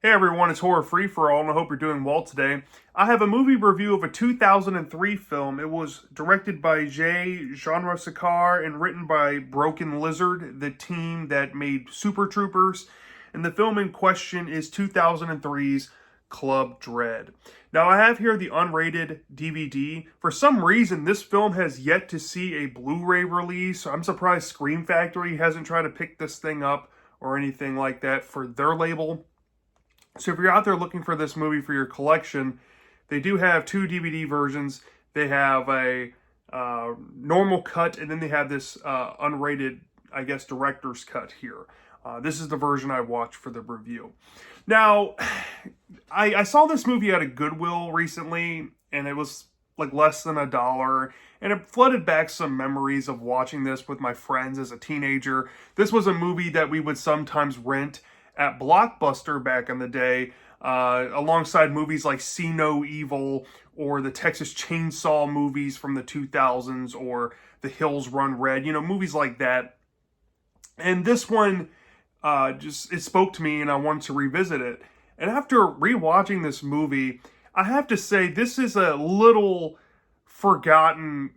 Hey everyone, it's Horror Free for All, and I hope you're doing well today. I have a movie review of a 2003 film. It was directed by Jay Genrosakar and written by Broken Lizard, the team that made Super Troopers. And the film in question is 2003's Club Dread. Now, I have here the unrated DVD. For some reason, this film has yet to see a Blu-ray release. I'm surprised Scream Factory hasn't tried to pick this thing up or anything like that for their label. So if you're out there looking for this movie for your collection, they do have two DVD versions. They have a normal cut, and then they have this unrated, I guess, director's cut here. This is the version I watched for the review. Now, I saw this movie at a Goodwill recently, and it was like less than $1, and it flooded back some memories of watching this with my friends as a teenager. This was a movie that we would sometimes rent at Blockbuster back in the day, alongside movies like See No Evil or the Texas Chainsaw movies from the 2000s or The Hills Run Red, movies like that. And this one, it spoke to me and I wanted to revisit it. And after rewatching this movie, I have to say this is a little forgotten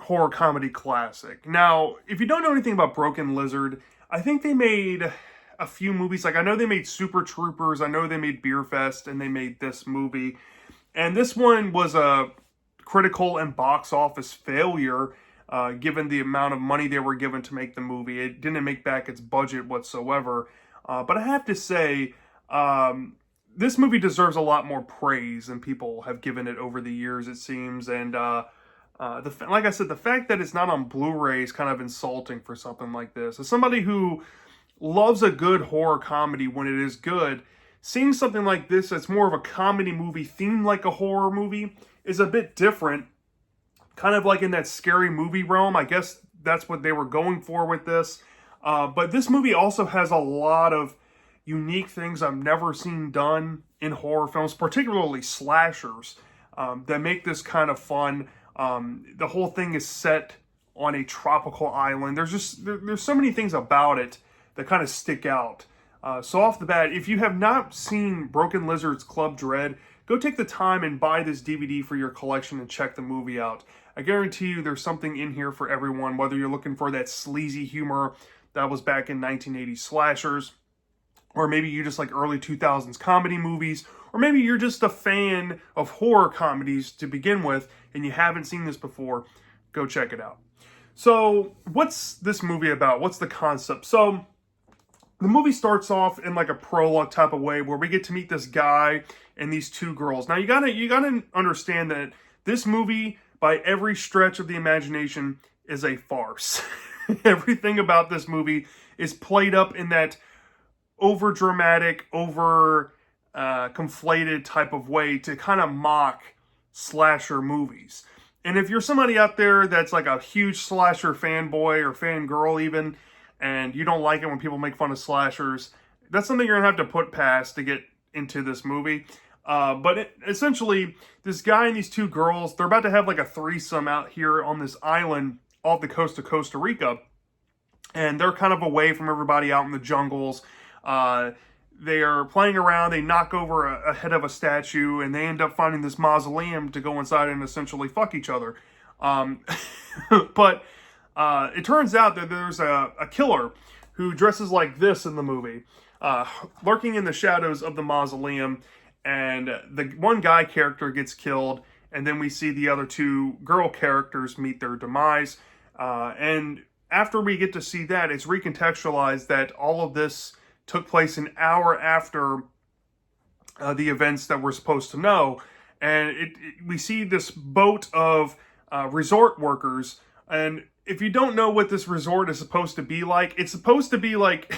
horror comedy classic. Now, if you don't know anything about Broken Lizard, I think they made a few movies. Like, I know they made Super Troopers, I know they made Beer Fest, and they made this movie. And this one was a critical and box office failure, given the amount of money they were given to make the movie. It didn't make back its budget whatsoever. But I have to say, this movie deserves a lot more praise than people have given it over the years, it seems. And like I said, the fact that it's not on Blu-ray is kind of insulting for something like this. As somebody who loves a good horror comedy when it is good, seeing something like this that's more of a comedy movie themed like a horror movie is a bit different. Kind of like in that scary movie realm. I guess that's what they were going for with this. But this movie also has a lot of unique things I've never seen done in horror films, particularly slashers, that make this kind of fun. The whole thing is set on a tropical island. There's so many things about it that kind of stick out. So off the bat, if you have not seen Broken Lizard's Club Dread, go take the time and buy this DVD for your collection and check the movie out. I guarantee you there's something in here for everyone, whether you're looking for that sleazy humor that was back in 1980s slashers, or maybe you just like early 2000s comedy movies, or maybe you're just a fan of horror comedies to begin with and you haven't seen this before, go check it out. So what's this movie about? What's the concept? So the movie starts off in like a prologue type of way where we get to meet this guy and these two girls. Now you gotta understand that this movie, by every stretch of the imagination, is a farce. Everything about this movie is played up in that over dramatic, over conflated type of way to kind of mock slasher movies. And if you're somebody out there that's like a huge slasher fanboy or fangirl even, and you don't like it when people make fun of slashers, that's something you're going to have to put past to get into this movie. Essentially, this guy and these two girls, they're about to have like a threesome out here on this island off the coast of Costa Rica. And they're kind of away from everybody out in the jungles. They are playing around, they knock over a head of a statue, and they end up finding this mausoleum to go inside and essentially fuck each other. It turns out that there's a killer who dresses like this in the movie, lurking in the shadows of the mausoleum, and the one guy character gets killed, and then we see the other two girl characters meet their demise. And after we get to see that, it's recontextualized that all of this took place an hour after the events that we're supposed to know. And we see this boat of resort workers, and if you don't know what this resort is supposed to be like, it's supposed to be like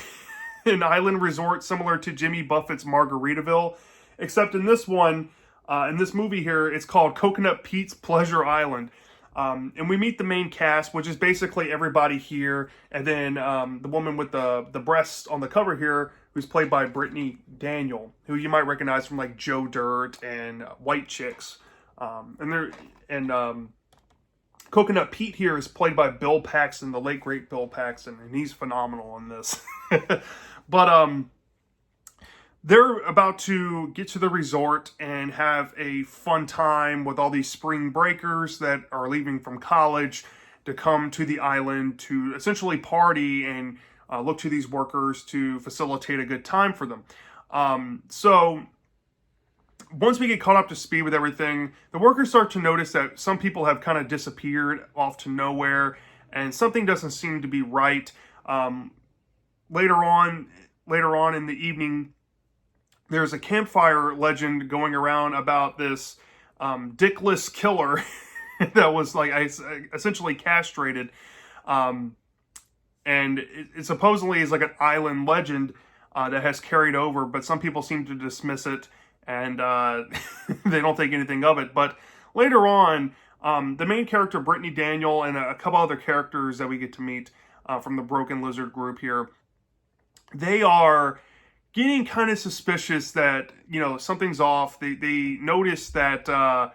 an island resort similar to Jimmy Buffett's Margaritaville, except in this one, in this movie here, it's called Coconut Pete's Pleasure Island. And we meet the main cast, which is basically everybody here, and then the woman with the breasts on the cover here, who's played by Brittany Daniel, who you might recognize from like Joe Dirt and White Chicks. Coconut Pete here is played by Bill Paxton, the late great Bill Paxton, and he's phenomenal in this. But they're about to get to the resort and have a fun time with all these spring breakers that are leaving from college to come to the island to essentially party and look to these workers to facilitate a good time for them. So once we get caught up to speed with everything, the workers start to notice that some people have kind of disappeared off to nowhere, and something doesn't seem to be right. Later on in the evening, there's a campfire legend going around about this dickless killer that was like essentially castrated, and it supposedly is like an island legend that has carried over, but some people seem to dismiss it and they don't think anything of it. But later on, the main character Brittany Daniel and a couple other characters that we get to meet from the Broken Lizard group here, they are getting kind of suspicious that, you know, something's off. They notice that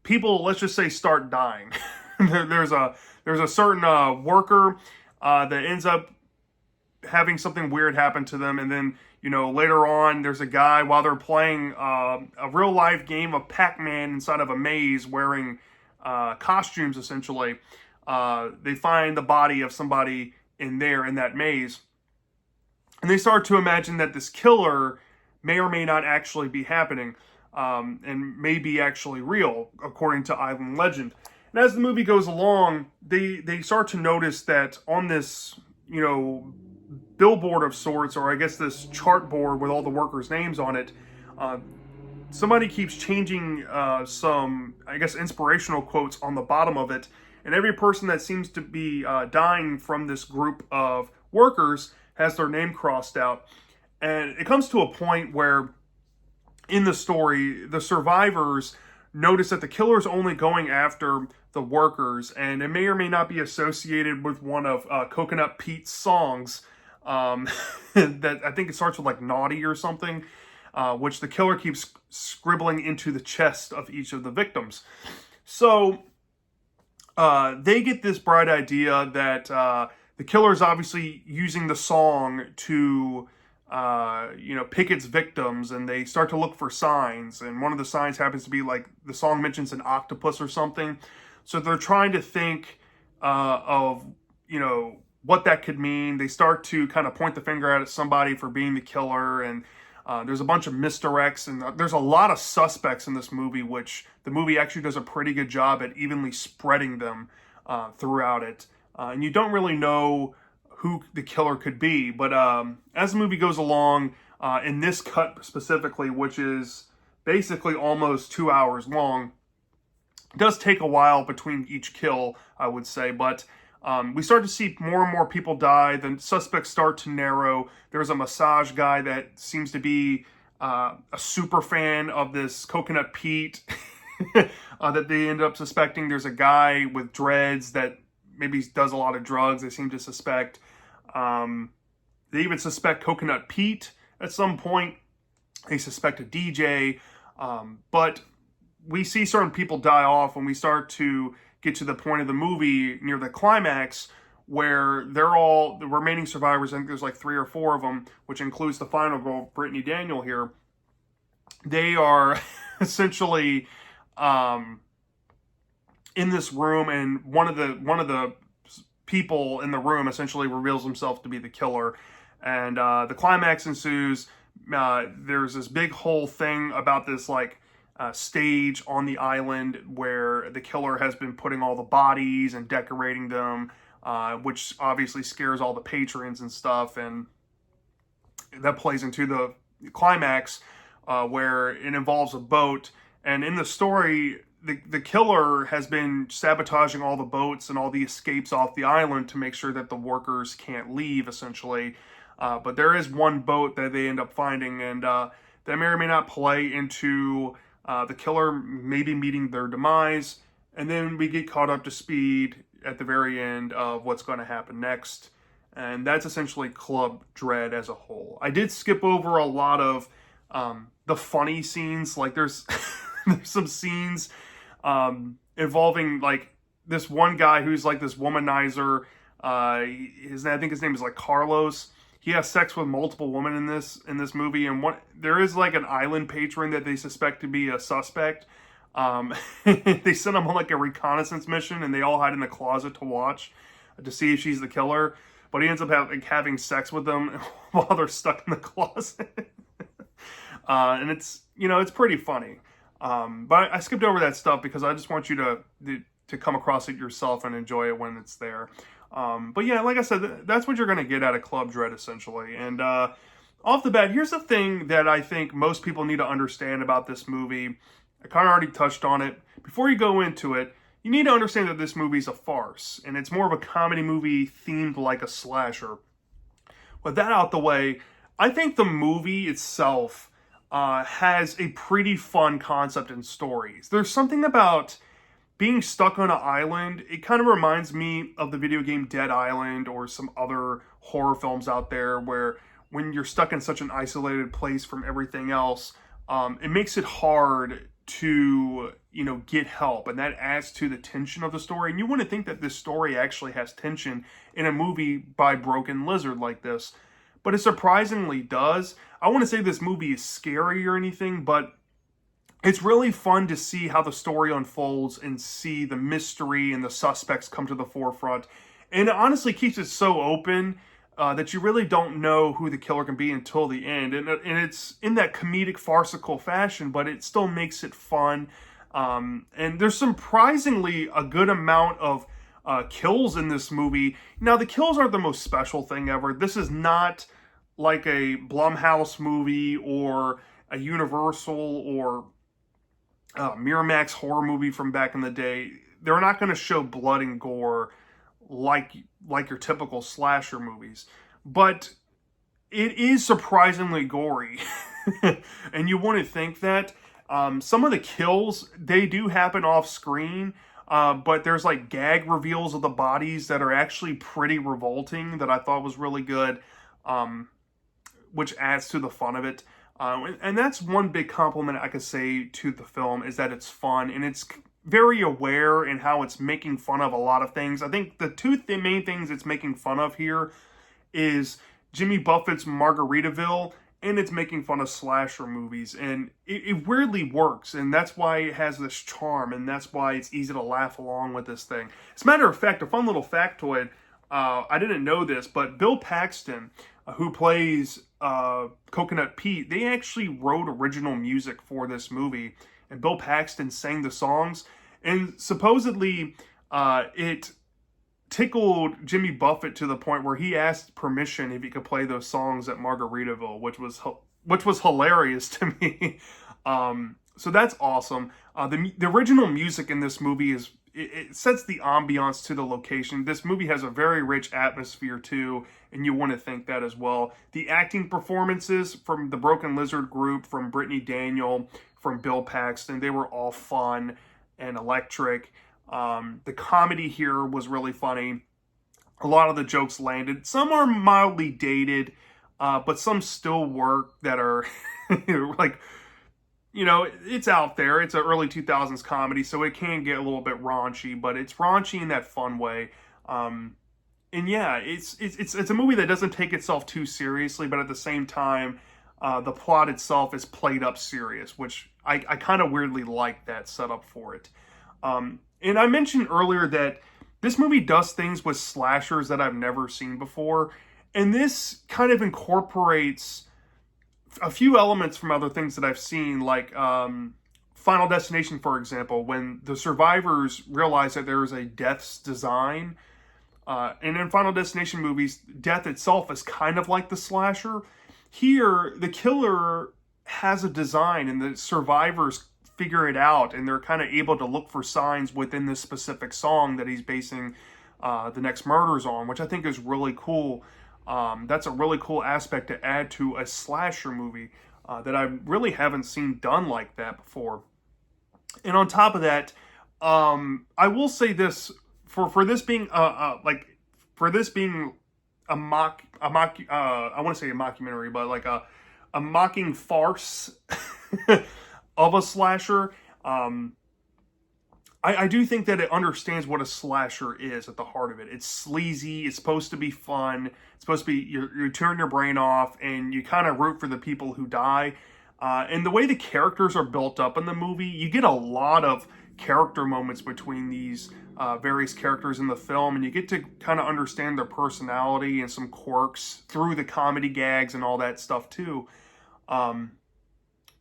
people, let's just say, start dying. there's a certain worker that ends up having something weird happen to them, and then, you know, later on there's a guy, while they're playing a real life game of Pac-Man inside of a maze wearing costumes essentially, they find the body of somebody in that maze. And they start to imagine that this killer may or may not actually be happening, and may be actually real, according to island legend. And as the movie goes along, they start to notice that on this, you know, billboard of sorts, or I guess this chart board with all the workers' names on it, somebody keeps changing some, I guess, inspirational quotes on the bottom of it. And every person that seems to be dying from this group of workers has their name crossed out. And it comes to a point where in the story, the survivors notice that the killer's only going after the workers, and it may or may not be associated with one of Coconut Pete's songs, that I think it starts with like Naughty or something, which the killer keeps scribbling into the chest of each of the victims. So they get this bright idea that the killer is obviously using the song to you know, pick its victims, and they start to look for signs, and one of the signs happens to be like the song mentions an octopus or something. So they're trying to think of, you know, what that could mean. They start to kind of point the finger at somebody for being the killer, and there's a bunch of misdirects, and there's a lot of suspects in this movie, which the movie actually does a pretty good job at evenly spreading them throughout it. And you don't really know who the killer could be, but as the movie goes along, in this cut specifically, which is basically almost 2 hours long, it does take a while between each kill, I would say, but we start to see more and more people die. The suspects start to narrow. There's a massage guy that seems to be a super fan of this Coconut Pete that they end up suspecting. There's a guy with dreads that maybe does a lot of drugs, they seem to suspect. They even suspect Coconut Pete at some point. They suspect a DJ. But we see certain people die off when we start to get to the point of the movie near the climax, where they're all, the remaining survivors, I think there's like 3 or 4 of them, which includes the final girl, Brittany Daniel here. They are essentially in this room, and one of the people in the room essentially reveals himself to be the killer. And the climax ensues. There's this big whole thing about this like stage on the island where the killer has been putting all the bodies and decorating them, which obviously scares all the patrons and stuff, and that plays into the climax where it involves a boat. And in the story, the killer has been sabotaging all the boats and all the escapes off the island to make sure that the workers can't leave, essentially. But there is one boat that they end up finding, and that may or may not play into the killer maybe meeting their demise. And then we get caught up to speed at the very end of what's going to happen next. And that's essentially Club Dread as a whole. I did skip over a lot of the funny scenes. Like there's there's some scenes involving like this one guy who's like this womanizer. I think his name is like Carlos. he has sex with multiple women in this movie, and there is like an island patron that they suspect to be a suspect. They send him on like a reconnaissance mission, and they all hide in the closet to watch to see if she's the killer. But he ends up having sex with them while they're stuck in the closet. And it's pretty funny. But I skipped over that stuff because I just want you to come across it yourself and enjoy it when it's there. But yeah, like I said, that's what you're going to get out of Club Dread, essentially. And off the bat, here's the thing that I think most people need to understand about this movie. I kind of already touched on it. Before you go into it, you need to understand that this movie's a farce, and it's more of a comedy movie themed like a slasher. With that out the way, I think the movie itself has a pretty fun concept and stories. There's something about being stuck on an island. It kind of reminds me of the video game Dead Island or some other horror films out there where when you're stuck in such an isolated place from everything else, it makes it hard to get help, and that adds to the tension of the story. And you wouldn't think that this story actually has tension in a movie by Broken Lizard like this, but it surprisingly does. I want to say this movie is scary or anything, but it's really fun to see how the story unfolds and see the mystery and the suspects come to the forefront. And it honestly keeps it so open that you really don't know who the killer can be until the end. And it's in that comedic, farcical fashion, but it still makes it fun. And there's surprisingly a good amount of kills in this movie. Now, the kills aren't the most special thing ever. This is not like a Blumhouse movie or a Universal or Miramax horror movie from back in the day. They're not going to show blood and gore like your typical slasher movies, but it is surprisingly gory. And you wouldn't think that. Some of the kills, they do happen off screen, but there's like gag reveals of the bodies that are actually pretty revolting that I thought was really good, which adds to the fun of it. And that's one big compliment I could say to the film, is that it's fun and it's very aware in how it's making fun of a lot of things. I think the two main things it's making fun of here is Jimmy Buffett's Margaritaville, and it's making fun of slasher movies. And it weirdly works, and that's why it has this charm, and that's why it's easy to laugh along with this thing. As a matter of fact, a fun little factoid, I didn't know this, but Bill Paxton, who plays Coconut Pete, they actually wrote original music for this movie, and Bill Paxton sang the songs, and supposedly it tickled Jimmy Buffett to the point where he asked permission if he could play those songs at Margaritaville, which was hilarious to me. So that's awesome. The original music in this movie it sets the ambiance to the location. This movie has a very rich atmosphere too, and you want to think that as well. The acting performances from the Broken Lizard group, from Brittany Daniel, from Bill Paxton, they were all fun and electric. The comedy here was really funny. A lot of the jokes landed. Some are mildly dated, but some still work that are like, it's out there. It's an early 2000s comedy, so it can get a little bit raunchy, but it's raunchy in that fun way. And yeah, it's a movie that doesn't take itself too seriously, but at the same time, the plot itself is played up serious, which I kind of weirdly like that setup for it. And I mentioned earlier that this movie does things with slashers that I've never seen before, and this kind of incorporates a few elements from other things that I've seen, like Final Destination, for example, when the survivors realize that there is a death's design. And in Final Destination movies, death itself is kind of like the slasher. Here, the killer has a design, and the survivors figure it out, and they're kind of able to look for signs within this specific song that he's basing the next murders on, which I think is really cool. That's a really cool aspect to add to a slasher movie that I really haven't seen done like that before. And on top of that, I will say this, for this being a I want to say a mockumentary, but like a mocking farce of a slasher. I do think that it understands what a slasher is at the heart of it. It's sleazy. It's supposed to be fun. It's supposed to be you turn your brain off and you kind of root for the people who die. And the way the characters are built up in the movie, you get a lot of character moments between these various characters in the film, and you get to kind of understand their personality and some quirks through the comedy gags and all that stuff too.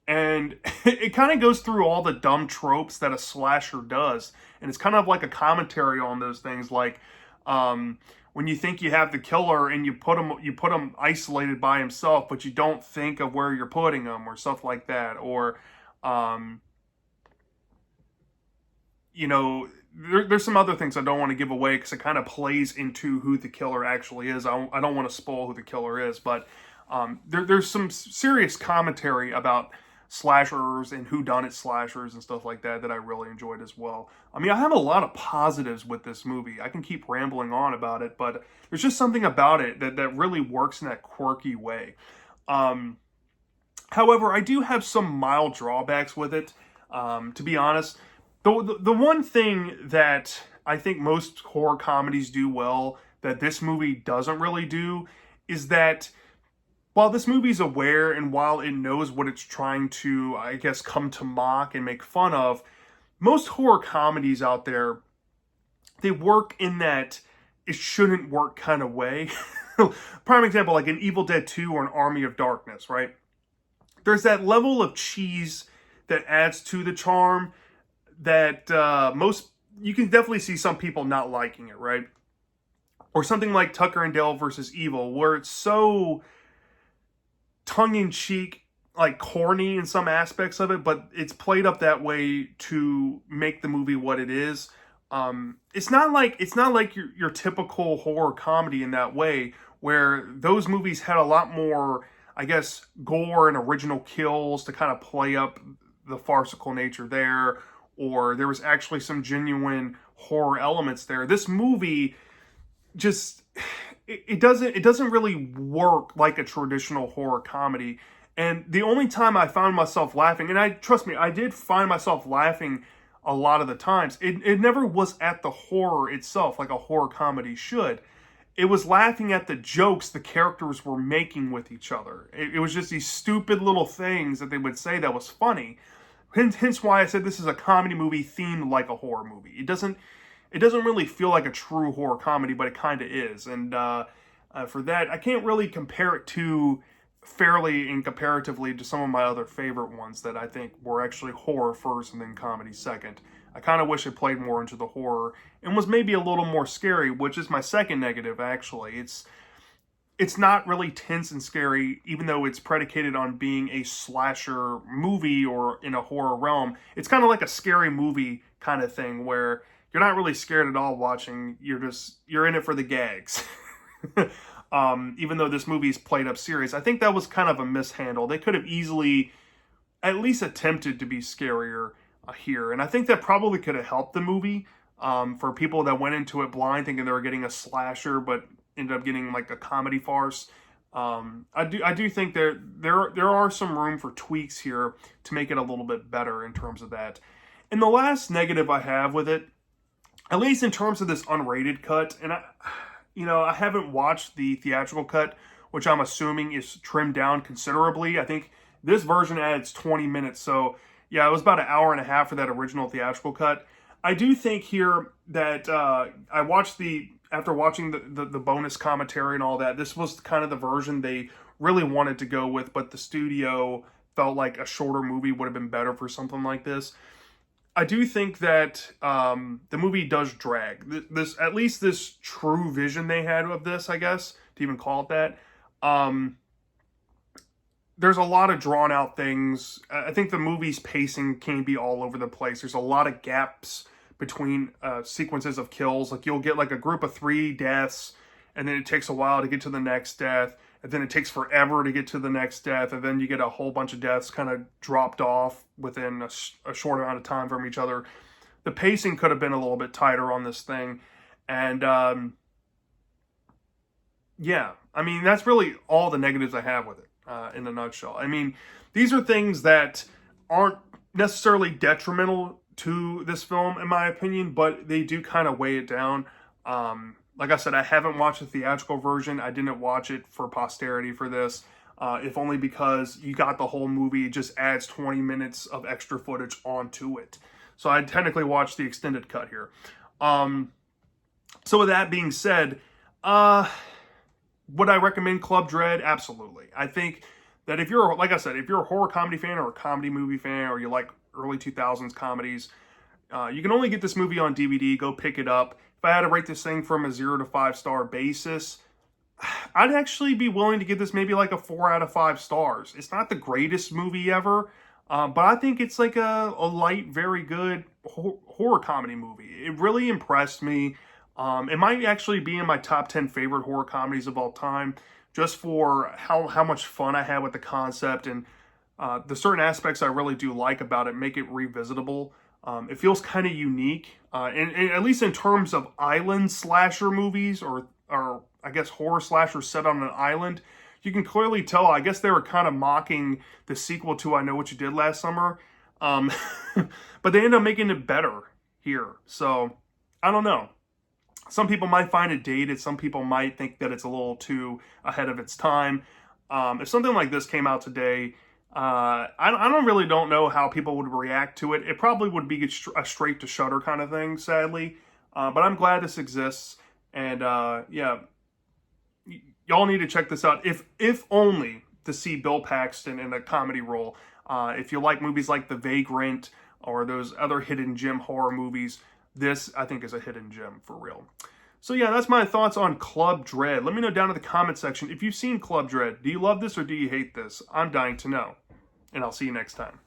And it kind of goes through all the dumb tropes that a slasher does. And it's kind of like a commentary on those things, like when you think you have the killer and you put him isolated by himself, but you don't think of where you're putting him or stuff like that. Or, there's some other things I don't want to give away because it kind of plays into who the killer actually is. I don't want to spoil who the killer is, but there's some serious commentary about slashers and whodunit slashers and stuff like that I really enjoyed as well. I mean, I have a lot of positives with this movie. I can keep rambling on about it, but there's just something about it that really works in that quirky way. However, I do have some mild drawbacks with it, to be honest. The one thing that I think most horror comedies do well that this movie doesn't really do is that while this movie's aware and while it knows what it's trying to, I guess, come to mock and make fun of, most horror comedies out there, they work in that it shouldn't work kind of way. Prime example, like an Evil Dead 2 or an Army of Darkness, right? There's that level of cheese that adds to the charm that you can definitely see some people not liking it, right? Or something like Tucker and Dale versus Evil, where it's so tongue-in-cheek, like corny in some aspects of it, but it's played up that way to make the movie what it is. It's not like your typical horror comedy in that way, where those movies had a lot more, I guess, gore and original kills to kind of play up the farcical nature there, or there was actually some genuine horror elements there. This movie just it doesn't really work like a traditional horror comedy. And the only time I found myself laughing, and trust me, I did find myself laughing a lot of the times, it never was at the horror itself like a horror comedy should. It was laughing at the jokes the characters were making with each other. It was just these stupid little things that they would say that was funny. Hence why I said this is a comedy movie themed like a horror movie. It doesn't really feel like a true horror comedy, but it kind of is. And for that, I can't really compare it to fairly and comparatively to some of my other favorite ones that I think were actually horror first and then comedy second. I kind of wish it played more into the horror and was maybe a little more scary, which is my second negative, actually. It's not really tense and scary, even though it's predicated on being a slasher movie or in a horror realm. It's kind of like a scary movie kind of thing where you're not really scared at all watching. You're in it for the gags. Even though this movie is played up serious, I think that was kind of a mishandle. They could have easily at least attempted to be scarier here. And I think that probably could have helped the movie for people that went into it blind thinking they were getting a slasher, but ended up getting like a comedy farce. I do think there are some room for tweaks here to make it a little bit better in terms of that. And the last negative I have with it, at least in terms of this unrated cut, and I haven't watched the theatrical cut, which I'm assuming is trimmed down considerably. I think this version adds 20 minutes, so yeah, it was about an hour and a half for that original theatrical cut. I do think here that after watching the bonus commentary and all that, this was kind of the version they really wanted to go with, but the studio felt like a shorter movie would have been better for something like this. I do think that the movie does drag. At least this true vision they had of this, I guess, to even call it that. There's a lot of drawn out things. I think the movie's pacing can be all over the place. There's a lot of gaps between sequences of kills. Like you'll get like a group of 3 deaths, and then it takes a while to get to the next death, and then it takes forever to get to the next death, and then you get a whole bunch of deaths kind of dropped off within a short amount of time from each other. The pacing could have been a little bit tighter on this thing, and yeah, I mean, that's really all the negatives I have with it in a nutshell. I mean, these are things that aren't necessarily detrimental to this film, in my opinion, but they do kind of weigh it down. Like I said, I haven't watched the theatrical version. I didn't watch it for posterity for this, if only because you got the whole movie. It just adds 20 minutes of extra footage onto it. So I technically watched the extended cut here. So with that being said, would I recommend Club Dread? Absolutely. I think that if you're, like I said, if you're a horror comedy fan or a comedy movie fan, or you like early 2000s comedies, you can only get this movie on DVD. Go pick it up. If I had to rate this thing from a 0 to 5 star basis, I'd actually be willing to give this maybe like a 4 out of 5 stars. It's not the greatest movie ever, but I think it's like a light, very good horror comedy movie. It really impressed me. It might actually be in my top 10 favorite horror comedies of all time, just for how much fun I had with the concept, and the certain aspects I really do like about it make it revisitable. It feels kind of unique, and at least in terms of island slasher movies, or I guess horror slashers set on an island. You can clearly tell, I guess they were kind of mocking the sequel to I Know What You Did Last Summer, but they end up making it better here. So, I don't know. Some people might find it dated. Some people might think that it's a little too ahead of its time. If something like this came out today, I don't know how people would react to it. It probably would be a straight to Shudder kind of thing, sadly. But I'm glad this exists. And yeah, y'all need to check this out. If only to see Bill Paxton in a comedy role. If you like movies like The Vagrant or those other hidden gem horror movies, this, I think, is a hidden gem for real. So yeah, that's my thoughts on Club Dread. Let me know down in the comment section if you've seen Club Dread. Do you love this or do you hate this? I'm dying to know. And I'll see you next time.